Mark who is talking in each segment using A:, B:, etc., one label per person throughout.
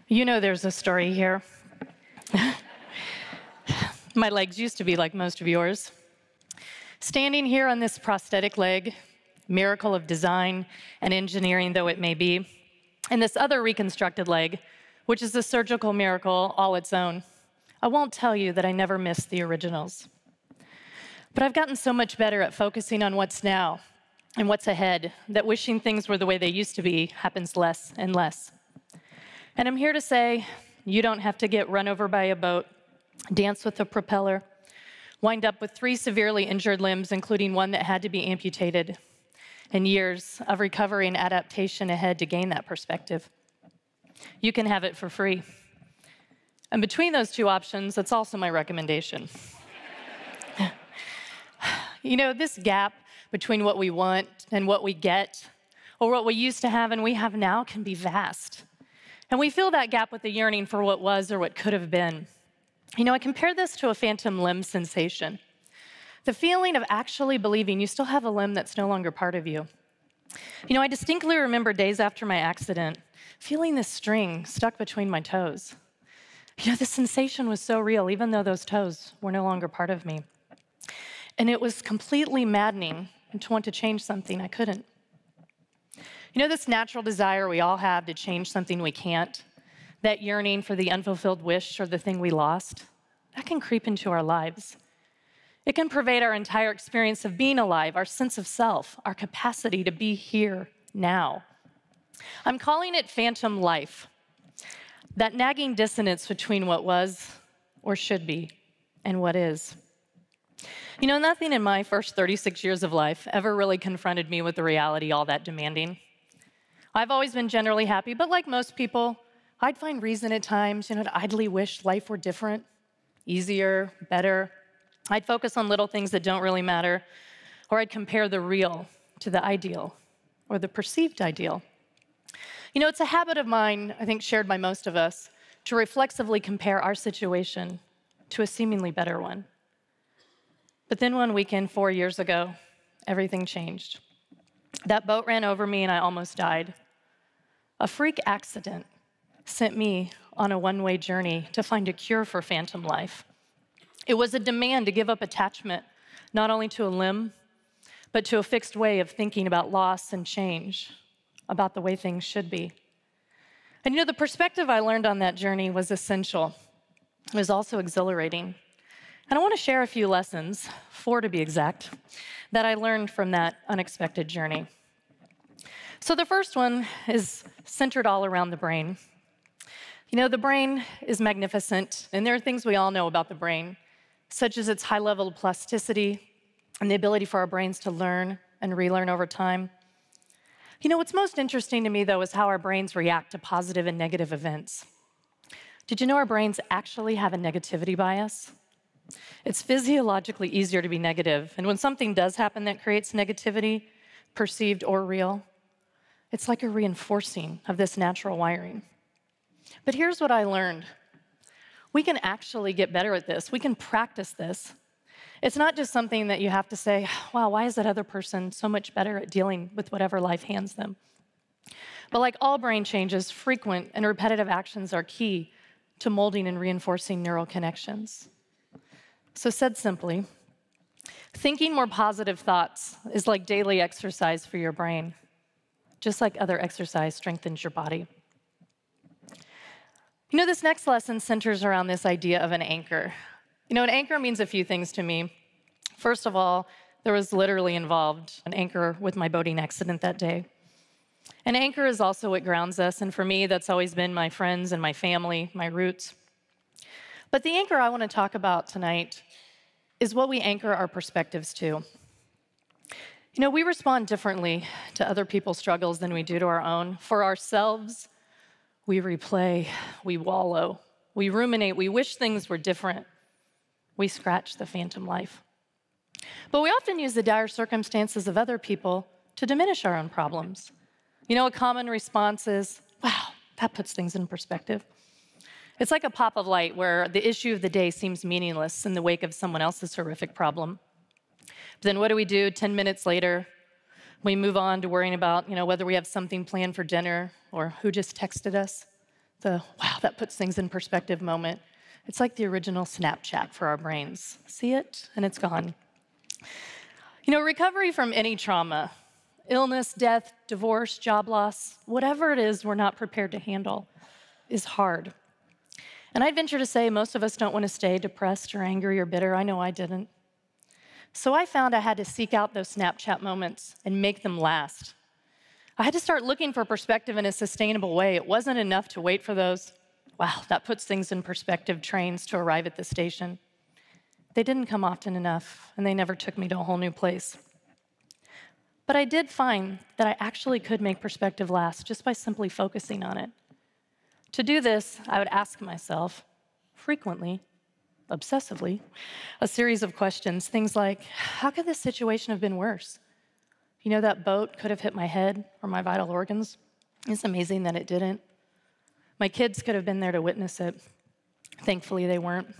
A: You know there's a story here. My legs used to be like most of yours. Standing here on this prosthetic leg, miracle of design and engineering though it may be, and this other reconstructed leg, which is a surgical miracle all its own, I won't tell you that I never missed the originals. But I've gotten so much better at focusing on what's now and what's ahead that wishing things were the way they used to be happens less and less. And I'm here to say, you don't have to get run over by a boat, dance with a propeller, wind up with 3 severely injured limbs, including one that had to be amputated, and years of recovery and adaptation ahead to gain that perspective. You can have it for free. And between those 2 options, that's also my recommendation. You know, this gap between what we want and what we get, or what we used to have and we have now, can be vast. And we fill that gap with the yearning for what was or what could have been. You know, I compare this to a phantom limb sensation. The feeling of actually believing you still have a limb that's no longer part of you. You know, I distinctly remember days after my accident, feeling this string stuck between my toes. You know, the sensation was so real, even though those toes were no longer part of me. And it was completely maddening, and to want to change something I couldn't. You know, this natural desire we all have to change something we can't, that yearning for the unfulfilled wish or the thing we lost, that can creep into our lives. It can pervade our entire experience of being alive, our sense of self, our capacity to be here now. I'm calling it phantom life, that nagging dissonance between what was or should be and what is. You know, nothing in my first 36 years of life ever really confronted me with the reality all that demanding. I've always been generally happy, but like most people, I'd find reason at times, you know, to idly wish life were different, easier, better. I'd focus on little things that don't really matter, or I'd compare the real to the ideal, or the perceived ideal. You know, it's a habit of mine, I think shared by most of us, to reflexively compare our situation to a seemingly better one. But then one weekend 4 years ago, everything changed. That boat ran over me and I almost died. A freak accident sent me on a one-way journey to find a cure for phantom life. It was a demand to give up attachment, not only to a limb, but to a fixed way of thinking about loss and change, about the way things should be. And you know, the perspective I learned on that journey was essential. It was also exhilarating. And I want to share a few lessons, 4 to be exact, that I learned from that unexpected journey. So the first one is centered all around the brain. You know, the brain is magnificent, and there are things we all know about the brain, such as its high level of plasticity and the ability for our brains to learn and relearn over time. You know, what's most interesting to me, though, is how our brains react to positive and negative events. Did you know our brains actually have a negativity bias? It's physiologically easier to be negative, and when something does happen that creates negativity, perceived or real, it's like a reinforcing of this natural wiring. But here's what I learned. We can actually get better at this. We can practice this. It's not just something that you have to say, wow, why is that other person so much better at dealing with whatever life hands them? But like all brain changes, frequent and repetitive actions are key to molding and reinforcing neural connections. So said simply, thinking more positive thoughts is like daily exercise for your brain, just like other exercise strengthens your body. You know, this next lesson centers around this idea of an anchor. You know, an anchor means a few things to me. First of all, there was literally involved an anchor with my boating accident that day. An anchor is also what grounds us, and for me, that's always been my friends and my family, my roots. But the anchor I want to talk about tonight is what we anchor our perspectives to. You know, we respond differently to other people's struggles than we do to our own. For ourselves, we replay, we wallow, we ruminate, we wish things were different. We scratch the phantom life. But we often use the dire circumstances of other people to diminish our own problems. You know, a common response is, that puts things in perspective. It's like a pop of light where the issue of the day seems meaningless in the wake of someone else's horrific problem. But then what do? 10 minutes later, we move on to worrying about, whether we have something planned for dinner or who just texted us. The, wow, that puts things in perspective moment. It's like the original Snapchat for our brains. See it, and it's gone. Recovery from any trauma, illness, death, divorce, job loss, whatever it is we're not prepared to handle, is hard. And I'd venture to say most of us don't want to stay depressed or angry or bitter. I know I didn't. So I found I had to seek out those Snapchat moments and make them last. I had to start looking for perspective in a sustainable way. It wasn't enough to wait for those, wow, that puts things in perspective trains to arrive at the station. They didn't come often enough, and they never took me to a whole new place. But I did find that I actually could make perspective last just by simply focusing on it. To do this, I would ask myself, frequently, obsessively, a series of questions, things like, how could this situation have been worse? That boat could have hit my head or my vital organs. It's amazing that it didn't. My kids could have been there to witness it. Thankfully, they weren't.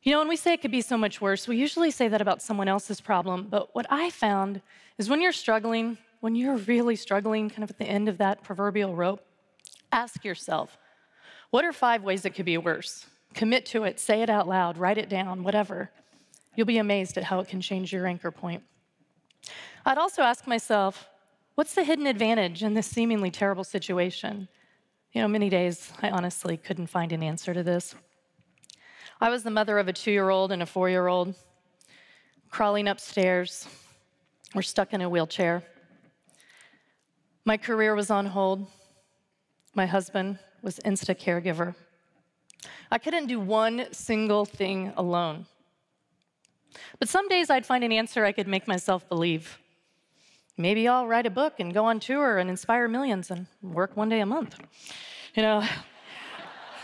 A: When we say it could be so much worse, we usually say that about someone else's problem, but what I found is when you're struggling, when you're really struggling, kind of at the end of that proverbial rope, ask yourself, what are 5 ways it could be worse? Commit to it, say it out loud, write it down, whatever. You'll be amazed at how it can change your anchor point. I'd also ask myself, what's the hidden advantage in this seemingly terrible situation? Many days I honestly couldn't find an answer to this. I was the mother of a 2-year-old and a 4-year-old, crawling upstairs. We're stuck in a wheelchair. My career was on hold. My husband was Insta caregiver. I couldn't do one single thing alone. But some days I'd find an answer I could make myself believe. Maybe I'll write a book and go on tour and inspire millions and work 1 day a month.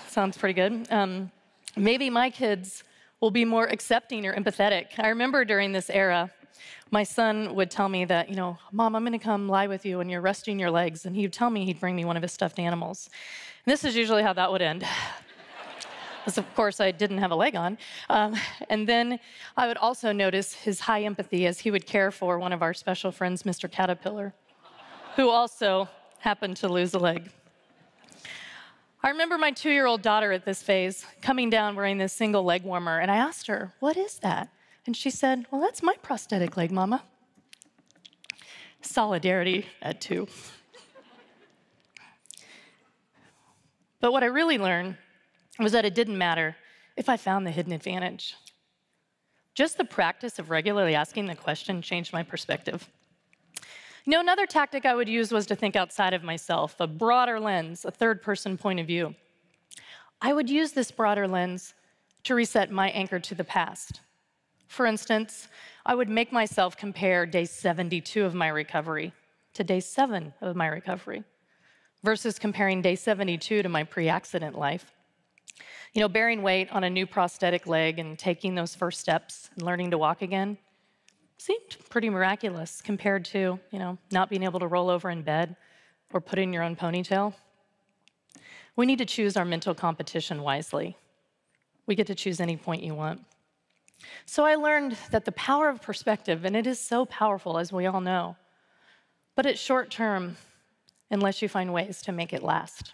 A: Sounds pretty good. Maybe my kids will be more accepting or empathetic. I remember during this era, my son would tell me that, Mom, I'm going to come lie with you and you're resting your legs. And he would tell me he'd bring me one of his stuffed animals. And this is usually how that would end. Because, of course, I didn't have a leg on. And then I would also notice his high empathy as he would care for one of our special friends, Mr. Caterpillar, who also happened to lose a leg. I remember my 2-year-old daughter at this phase coming down wearing this single leg warmer, and I asked her, what is that? And she said, well, that's my prosthetic leg, Mama. Solidarity at 2. But what I really learned was that it didn't matter if I found the hidden advantage. Just the practice of regularly asking the question changed my perspective. Another tactic I would use was to think outside of myself, a broader lens, a third-person point of view. I would use this broader lens to reset my anchor to the past. For instance, I would make myself compare day 72 of my recovery to day 7 of my recovery versus comparing day 72 to my pre-accident life. Bearing weight on a new prosthetic leg and taking those first steps and learning to walk again seemed pretty miraculous compared to, not being able to roll over in bed or put in your own ponytail. We need to choose our mental competition wisely. We get to choose any point you want. So I learned that the power of perspective, and it is so powerful, as we all know, but it's short term unless you find ways to make it last.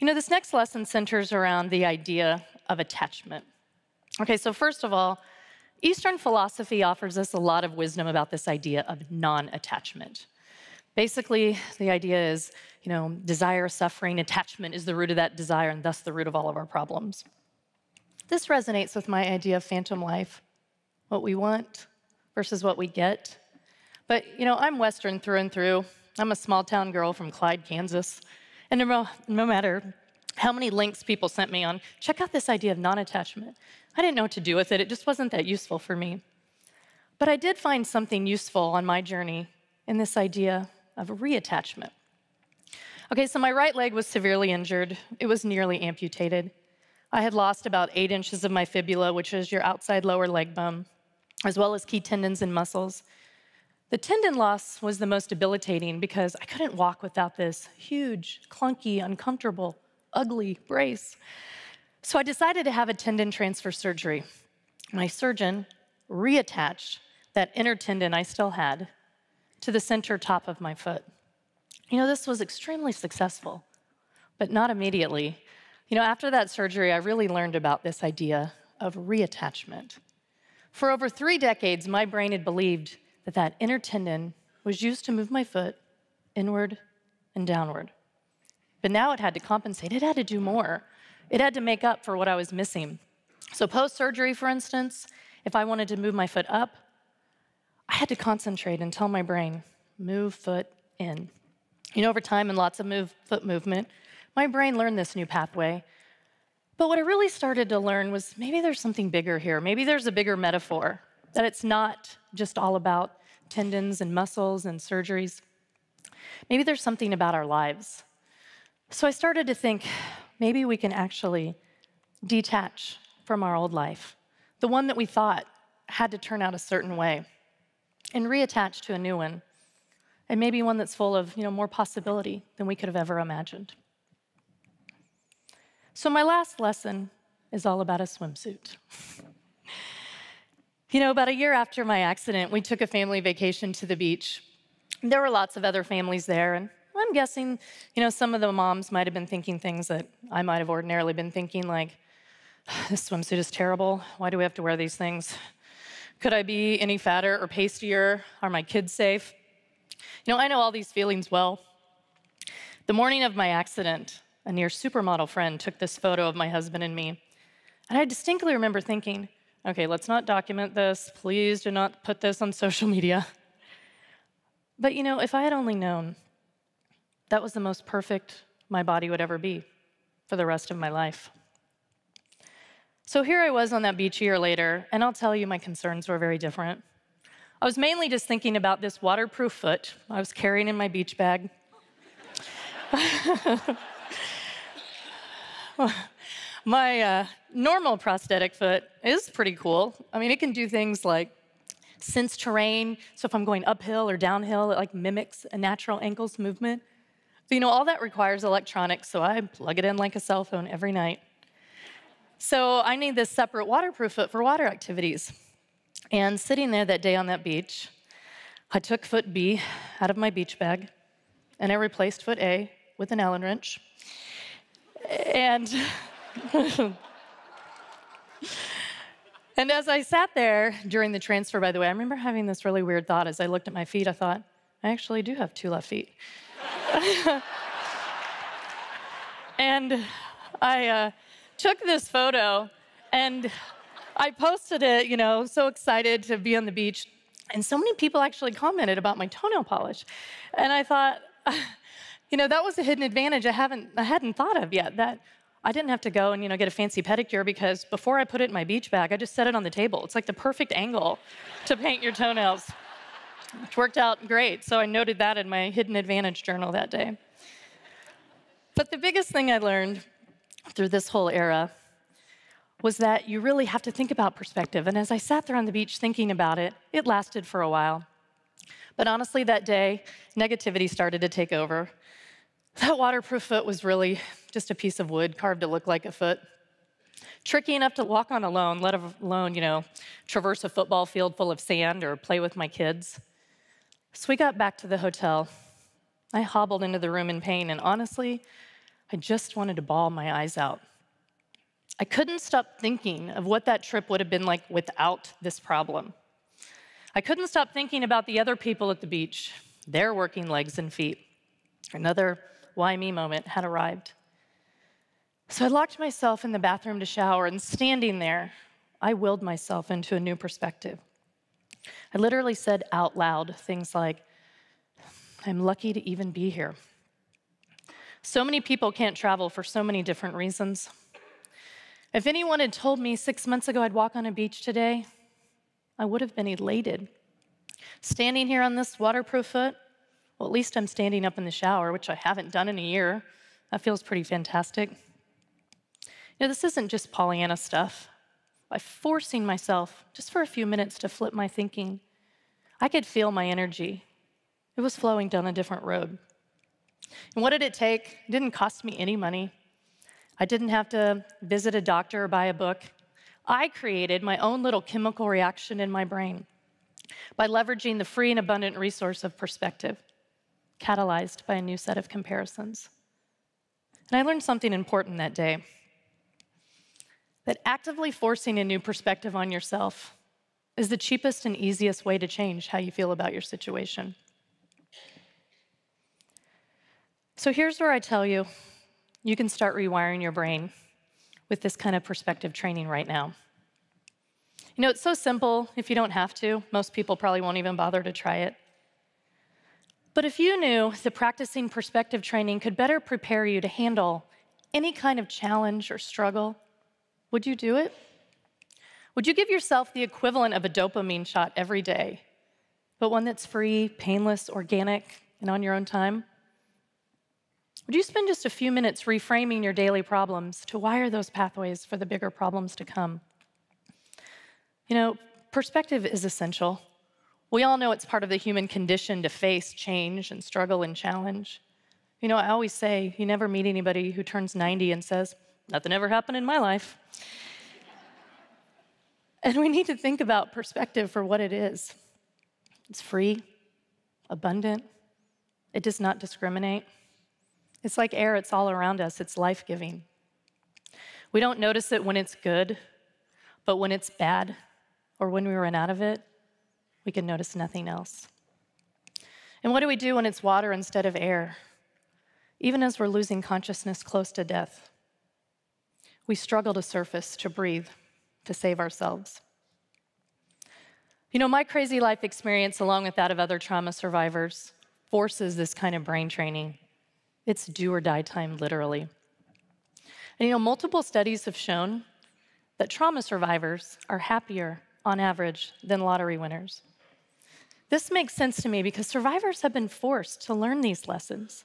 A: This next lesson centers around the idea of attachment. Okay, so first of all, Eastern philosophy offers us a lot of wisdom about this idea of non-attachment. Basically, the idea is, desire, suffering, attachment is the root of that desire and thus the root of all of our problems. This resonates with my idea of phantom life, what we want versus what we get. But, I'm Western through and through. I'm a small town girl from Clyde, Kansas. And no matter how many links people sent me on, check out this idea of non-attachment. I didn't know what to do with it. It just wasn't that useful for me. But I did find something useful on my journey in this idea of reattachment. Okay, so my right leg was severely injured. It was nearly amputated. I had lost about 8 inches of my fibula, which is your outside lower leg bone, as well as key tendons and muscles. The tendon loss was the most debilitating because I couldn't walk without this huge, clunky, uncomfortable, ugly brace. So I decided to have a tendon transfer surgery. My surgeon reattached that inner tendon I still had to the center top of my foot. This was extremely successful, but not immediately. After that surgery, I really learned about this idea of reattachment. For over 3 decades, my brain had believed that that inner tendon was used to move my foot inward and downward. But now it had to compensate. It had to do more. It had to make up for what I was missing. So post-surgery, for instance, if I wanted to move my foot up, I had to concentrate and tell my brain, move foot in. Over time and lots of foot movement, my brain learned this new pathway. But what I really started to learn was maybe there's something bigger here. Maybe there's a bigger metaphor, that it's not just all about tendons and muscles and surgeries. Maybe there's something about our lives. So I started to think, maybe we can actually detach from our old life, the one that we thought had to turn out a certain way, and reattach to a new one, and maybe one that's full of more possibility than we could have ever imagined. So my last lesson is all about a swimsuit. About a year after my accident, we took a family vacation to the beach. There were lots of other families there, and I'm guessing, some of the moms might have been thinking things that I might have ordinarily been thinking, like, this swimsuit is terrible. Why do we have to wear these things? Could I be any fatter or pastier? Are my kids safe? I know all these feelings well. The morning of my accident, a near supermodel friend took this photo of my husband and me. And I distinctly remember thinking, okay, let's not document this. Please do not put this on social media. But if I had only known, that was the most perfect my body would ever be for the rest of my life. So here I was on that beach a year later, and I'll tell you my concerns were very different. I was mainly just thinking about this waterproof foot I was carrying in my beach bag. My normal prosthetic foot is pretty cool. It can do things like sense terrain. So if I'm going uphill or downhill, it mimics a natural ankles movement. But all that requires electronics, so I plug it in like a cell phone every night. So I need this separate waterproof foot for water activities. And sitting there that day on that beach, I took foot B out of my beach bag, and I replaced foot A with an Allen wrench. And as I sat there during the transfer, by the way, I remember having this really weird thought as I looked at my feet. I thought, I actually do have 2 left feet. And I took this photo, and I posted it, so excited to be on the beach. And so many people actually commented about my toenail polish. And I thought, that was a hidden advantage I hadn't thought of yet, that I didn't have to go and, get a fancy pedicure, because before I put it in my beach bag, I just set it on the table. It's like the perfect angle to paint your toenails, which worked out great. So I noted that in my hidden advantage journal that day. But the biggest thing I learned through this whole era was that you really have to think about perspective. And as I sat there on the beach thinking about it, it lasted for a while. But honestly, that day, negativity started to take over. That waterproof foot was really just a piece of wood carved to look like a foot. Tricky enough to walk on alone, let alone, traverse a football field full of sand or play with my kids. So we got back to the hotel. I hobbled into the room in pain, and honestly, I just wanted to bawl my eyes out. I couldn't stop thinking of what that trip would have been like without this problem. I couldn't stop thinking about the other people at the beach, their working legs and feet. Another why me moment had arrived. So I locked myself in the bathroom to shower, and standing there, I willed myself into a new perspective. I literally said out loud things like, I'm lucky to even be here. So many people can't travel for so many different reasons. If anyone had told me 6 months ago I'd walk on a beach today, I would have been elated. Standing here on this waterproof foot, well, at least I'm standing up in the shower, which I haven't done in a year. That feels pretty fantastic. This isn't just Pollyanna stuff. By forcing myself just for a few minutes to flip my thinking, I could feel my energy. It was flowing down a different road. And what did it take? It didn't cost me any money. I didn't have to visit a doctor or buy a book. I created my own little chemical reaction in my brain by leveraging the free and abundant resource of perspective, catalyzed by a new set of comparisons. And I learned something important that day, that actively forcing a new perspective on yourself is the cheapest and easiest way to change how you feel about your situation. So here's where I tell you, you can start rewiring your brain with this kind of perspective training right now. You know, it's so simple if you don't have to. Most people probably won't even bother to try it. But if you knew that practicing perspective training could better prepare you to handle any kind of challenge or struggle, would you do it? Would you give yourself the equivalent of a dopamine shot every day, but one that's free, painless, organic, and on your own time? Would you spend just a few minutes reframing your daily problems to wire those pathways for the bigger problems to come? You know, perspective is essential. We all know it's part of the human condition to face change and struggle and challenge. You know, I always say, you never meet anybody who turns 90 and says, nothing ever happened in my life. And we need to think about perspective for what it is. It's free, abundant, it does not discriminate. It's like air, it's all around us, it's life-giving. We don't notice it when it's good, but when it's bad, or when we run out of it, we can notice nothing else. And what do we do when it's water instead of air? Even as we're losing consciousness close to death, we struggle to surface, to breathe, to save ourselves. You know, my crazy life experience, along with that of other trauma survivors, forces this kind of brain training. It's do or die time, literally. And you know, multiple studies have shown that trauma survivors are happier on average than lottery winners. This makes sense to me because survivors have been forced to learn these lessons.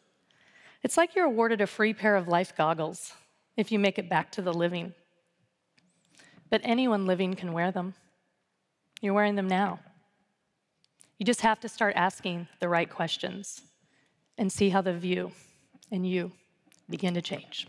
A: It's like you're awarded a free pair of life goggles if you make it back to the living. But anyone living can wear them. You're wearing them now. You just have to start asking the right questions and see how the view and you begin to change.